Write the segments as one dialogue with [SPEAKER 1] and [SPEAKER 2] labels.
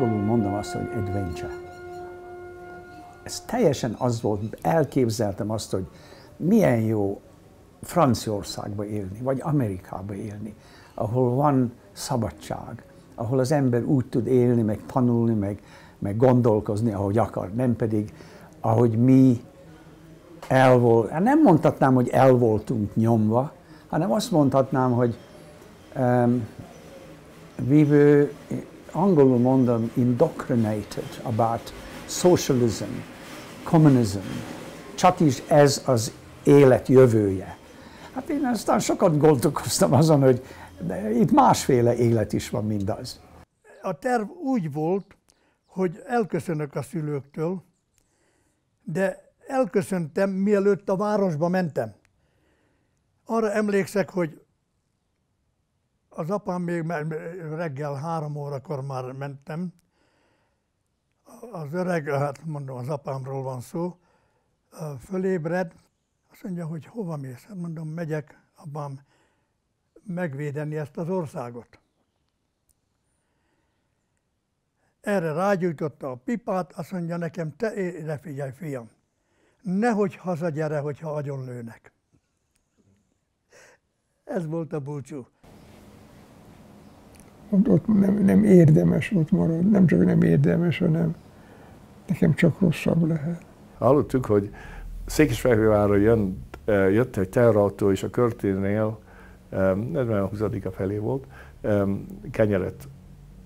[SPEAKER 1] angolul mondom azt, hogy adventure. Ez teljesen az volt, elképzeltem azt, hogy milyen jó Franciaországba élni, vagy Amerikába élni, ahol van szabadság, ahol az ember úgy tud élni, meg tanulni, meg gondolkozni, ahogy akar, nem pedig, ahogy mi nem mondhatnám, hogy el voltunk nyomva, hanem azt mondhatnám, hogy we were, angolul mondom, indoctrinated about socialism, communism, csak is ez az élet jövője. Hát én aztán sokat gondolkoztam azon, hogy itt másféle élet is van, mint az.
[SPEAKER 2] A terv úgy volt, hogy elköszönök a szülőktől, de elköszöntem, mielőtt a városba mentem. Arra emlékszek, hogy az apám még reggel 3 órakor már mentem. Az öreg, hát mondom, az apámról van szó, fölébred, azt mondja, hogy hova mész? Hát mondom, megyek, apám, megvédeni ezt az országot. Erre rágyújtotta a pipát, azt mondja nekem, te ide figyelj, fiam, nehogy hazagyere, hogyha agyonlőnek. Ez volt a búcsú.
[SPEAKER 3] Ott nem érdemes ott maradni, nem csak nem érdemes, hanem nekem csak rosszabb lehet.
[SPEAKER 4] Hallottuk, hogy Székesfehérvárra jött egy teherautó, és a körténél, 20-a felé volt, kenyeret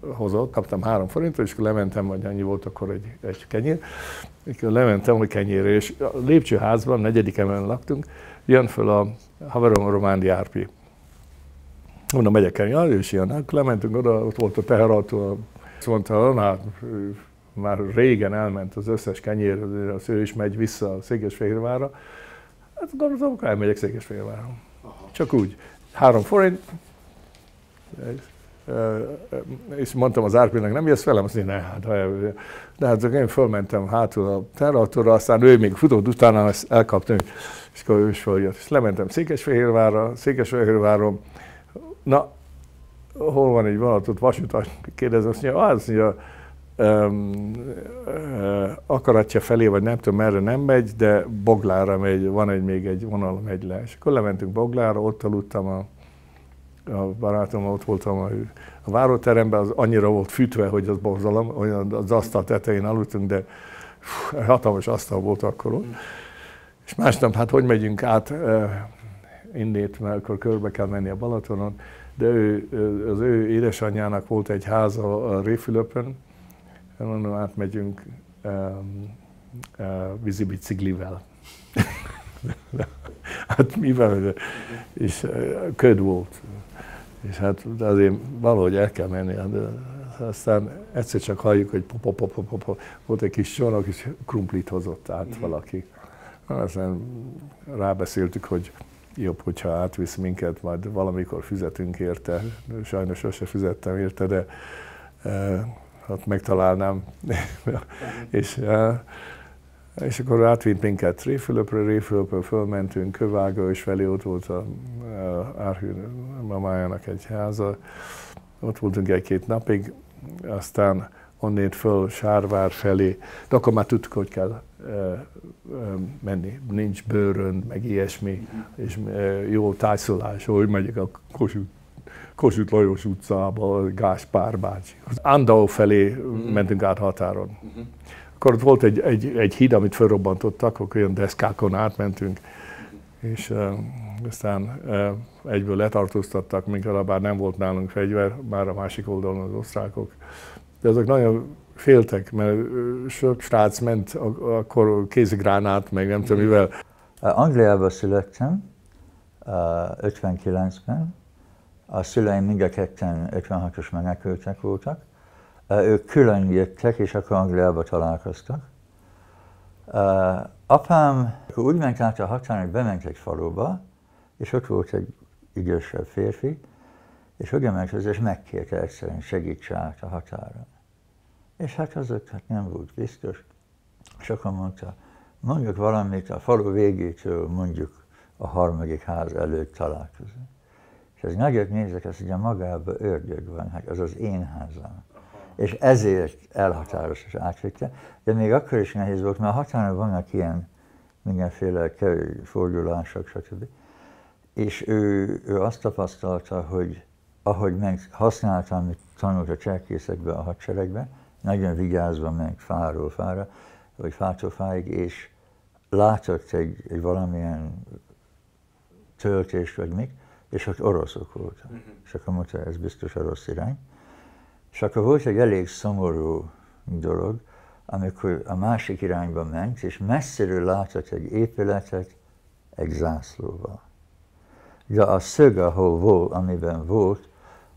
[SPEAKER 4] hozott, kaptam 3 forintot, és akkor lementem, vagy annyi volt akkor egy kenyér, és akkor lementem a kenyérre, és a lépcsőházban, 4. emeleten laktunk, jön föl a haverom, a Romándi Árpi. Onnan megyek el, és ilyen, akkor lementünk oda, ott volt a teherautó, azt mondta, na, már régen elment az összes kenyér, az ő is megy vissza Székesfehérvárra. Hát gondoltam, akkor elmegyek Székesfehérvárra. Csak úgy. 3 forint, és mondtam az Árpinak, nem jössz velem? Azt mondja, de hát én fölmentem hátul a teherautóra, aztán ő még futott utána, ezt elkaptam, és akkor ő is följött. És lementem Székesfehérváron, na, hol van egy vonatot, vasutas, kérdez, azt mondja, Akaratja felé, vagy nem tudom merre nem megy, de Boglára megy, van még egy vonal megy le. És akkor lementünk Boglára, ott aludtam a barátommal, ott voltam a váróteremben, az annyira volt fűtve, hogy az borzalom, olyan az asztal tetején aludtunk, de hatalmas asztal volt akkor ott. És másnap, hát hogy megyünk át innét, mert akkor körbe kell menni a Balatonon, de az ő édesanyjának volt egy háza a Réfülöpön, onnan átmegyünk vízibiciklivel. Hát mivel, és köd volt. És hát azért valahogy el kell menni. De aztán egyszer csak halljuk, hogy volt egy kis csónak, és krumplit hozott át valaki. Aztán rábeszéltük, hogy jobb, hogyha átvisz minket, majd valamikor fizetünk érte. Sajnos sose fizettem érte, de hát megtalálnám. És akkor átvitt minket Réfülöpről fölmentünk, Kövága, és felé ott volt a Árhű mamájának egy háza. Ott voltunk 1-2 napig, aztán onnét föl Sárvár felé, de akkor már tudtuk, hogy kell menni. Nincs bőrön, meg ilyesmi, és jó tájszolás, hogy megyek a Kossuth Lajos utcába, Gáspár bácsi. Andau felé mentünk át határon. Akkor ott volt egy híd, amit felrobbantottak, akkor olyan deszkákon átmentünk, és aztán egyből letartóztattak minket, bár nem volt nálunk fegyver, már a másik oldalon az osztrákok. De azok nagyon féltek, mert sok srác ment, akkor kézigránát, meg nem tudom mivel.
[SPEAKER 5] Angliában születtem, 59-ben. A szüleim mind a ketten 56-os menekültek voltak. Ők külön jöttek, és akkor Angliába találkoztak. Apám úgy ment át a határon, hogy bement egy faluba, és ott volt egy idősebb férfi, és oda ment hozzá, és megkérte egyszerűen, segítse át a határon. És hát az ott nem volt biztos. És akkor mondta, mondjuk valamit a falu végétől, mondjuk a 3. ház előtt találkozunk. És az nagyot nézek, azt mondja, magában ördög van, hát az az én házam. És ezért elhatározta és átvitte, de még akkor is nehéz volt, mert a határon vannak ilyen mindenféle fordulások, stb. És ő azt tapasztalta, hogy ahogy használta, amit tanult a cselkészekbe, a hadseregbe, nagyon vigyázva ment fáról fára, vagy fától fáig, és látott egy valamilyen töltést, vagy még, és ott oroszok voltak. És akkor mondta, ez biztos a rossz irány. És akkor volt egy elég szomorú dolog, amikor a másik irányba ment, és messziről látott egy épületet egy zászlóval. De a szög, ahol volt, amiben volt,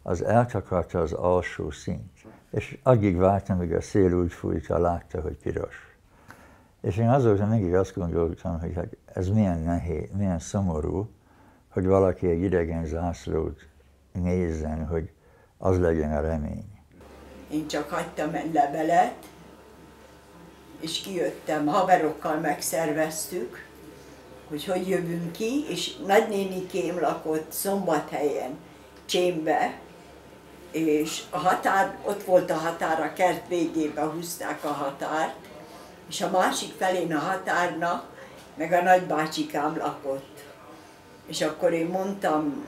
[SPEAKER 5] az eltakarta az alsó szint. És addig vártam, míg a szél úgy fújta, látta, hogy piros. És én azóta mindig azt gondoltam, hogy hát ez milyen nehéz, milyen szomorú, hogy valaki egy idegen zászlót nézzen, hogy az legyen a remény.
[SPEAKER 6] Én csak hagytam egy levelet, és kijöttem, haverokkal megszerveztük, hogy jövünk ki, és nagynénikém lakott Szombathelyen, Csémbe, és a határ, ott volt a határ, a kert végébe húzták a határt, és a másik felén a határnak meg a nagybácsikám lakott. És akkor én mondtam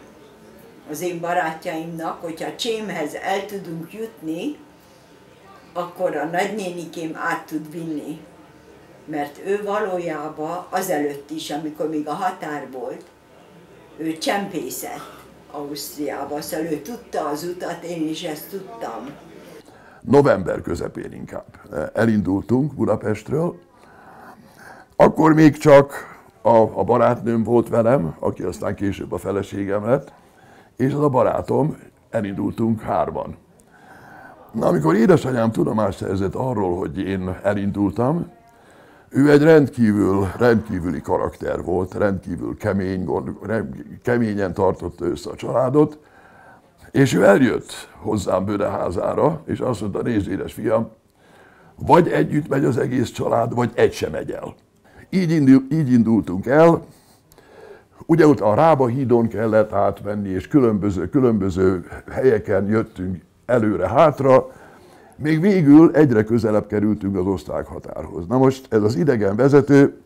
[SPEAKER 6] az én barátjaimnak, hogyha Csémhez el tudunk jutni, akkor a nagynénikém át tud vinni. Mert ő valójában azelőtt is, amikor még a határ volt, ő csempészett Ausztriába, szóval ő tudta az utat, én is ezt tudtam.
[SPEAKER 7] November közepén inkább elindultunk Budapestről. Akkor még csak a barátnőm volt velem, aki aztán később a feleségem lett, és az a barátom, elindultunk hárman. Na, amikor édesanyám tudomást szerzett arról, hogy én elindultam, ő egy rendkívüli karakter volt, rendkívül keményen tartotta össze a családot, és ő eljött hozzám Bödeházára, és azt mondta, nézd, édes fiam, vagy együtt megy az egész család, vagy egy sem megy el. Így indultunk el, ugye ott a Rába hídon kellett átmenni, és különböző helyeken jöttünk előre-hátra, még végül egyre közelebb kerültünk az osztrák határhoz. Na most ez az idegen vezető,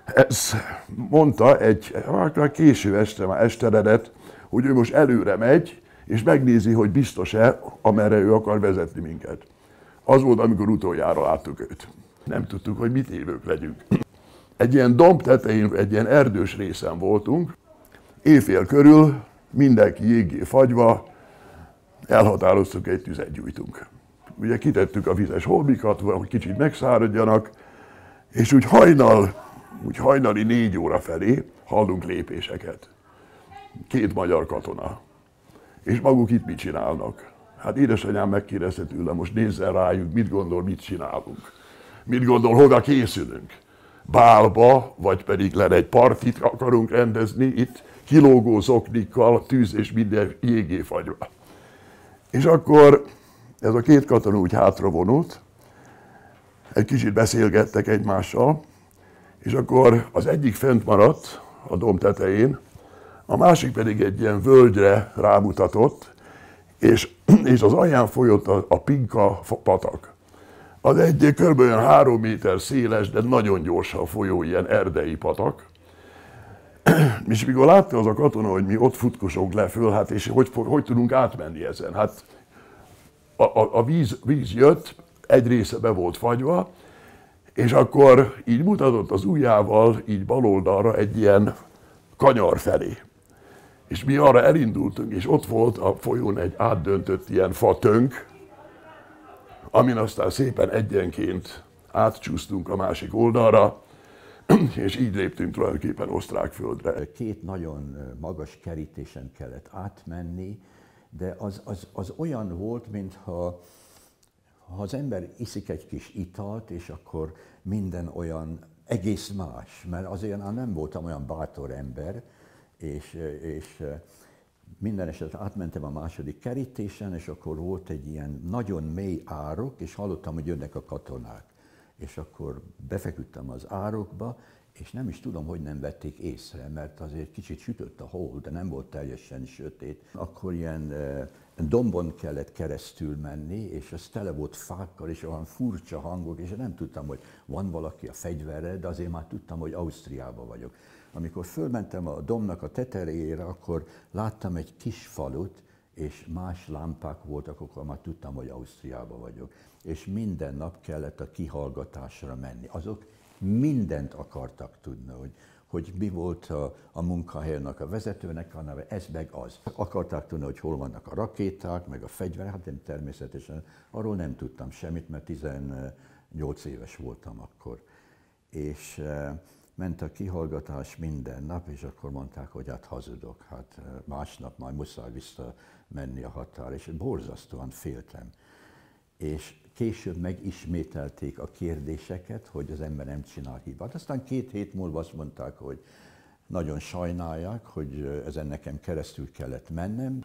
[SPEAKER 7] ez mondta késő este, már esteredet, hogy ő most előre megy, és megnézi, hogy biztos-e, amerre ő akar vezetni minket. Az volt, amikor utoljára láttuk őt. Nem tudtuk, hogy mit évők legyünk. Egy ilyen domb tetején, egy ilyen erdős részen voltunk, éjfél körül, mindenki jéggé fagyva, elhatároztuk, egy tüzet gyújtunk. Ugye kitettük a vizes holmikat, hogy kicsit megszáradjanak, és úgy hajnali 4 óra felé hallunk lépéseket. 2 magyar katona. És maguk itt mit csinálnak? Hát édesanyám megkérdezte tőlem, most nézzen rájuk, mit gondol, mit csinálunk. Mit gondol, hova készülünk? Bálba, vagy pedig egy partit akarunk rendezni itt, kilógó zoknikkal, tűz és minden jégé fagyva. És akkor ez a 2 katona úgy hátra vonult, egy kicsit beszélgettek egymással, és akkor az egyik fent maradt a domb tetején, a másik pedig egy ilyen völgyre rámutatott, és az alján folyott a Pinka patak. Az egy kb. 3 méter széles, de nagyon gyorsan folyó ilyen erdei patak. És mikor látta az a katona, hogy mi ott futkosunk le föl, hát és hogy tudunk átmenni ezen? Hát a víz jött, egy része be volt fagyva, és akkor így mutatott az ujjával, így bal oldalra egy ilyen kanyar felé. És mi arra elindultunk, és ott volt a folyón egy átdöntött ilyen fatönk, amin aztán szépen egyenként átcsúsztunk a másik oldalra, és így léptünk tulajdonképpen osztrák földre.
[SPEAKER 8] 2 nagyon magas kerítésen kellett átmenni, de az olyan volt, mintha az ember iszik egy kis italt, és akkor minden olyan egész más, mert azért nem voltam olyan bátor ember, és minden esetre átmentem a második kerítésen, és akkor volt egy ilyen nagyon mély árok, és hallottam, hogy jönnek a katonák. És akkor befeküdtem az árokba, és nem is tudom, hogy nem vették észre, mert azért kicsit sütött a hold, de nem volt teljesen sötét. Akkor ilyen dombon kellett keresztül menni, és az tele volt fákkal, és olyan furcsa hangok, és nem tudtam, hogy van valaki a fegyverrel, de azért már tudtam, hogy Ausztriában vagyok. Amikor fölmentem a dombnak a tetejére, akkor láttam egy kis falut, és más lámpák voltak, akkor már tudtam, hogy Ausztriában vagyok. És minden nap kellett a kihallgatásra menni. Azok mindent akartak tudni, hogy mi volt a munkahelyenek a vezetőnek a neve, ez meg az. Akarták tudni, hogy hol vannak a rakéták, meg a fegyverek, hát én természetesen arról nem tudtam semmit, mert 18 éves voltam akkor. És ment a kihallgatás minden nap, és akkor mondták, hogy hát hazudok, hát másnap majd muszáj visszamenni a határa, és borzasztóan féltem. És később megismételték a kérdéseket, hogy az ember nem csinál hibát. Aztán 2 hét múlva azt mondták, hogy nagyon sajnálják, hogy ezen nekem keresztül kellett mennem.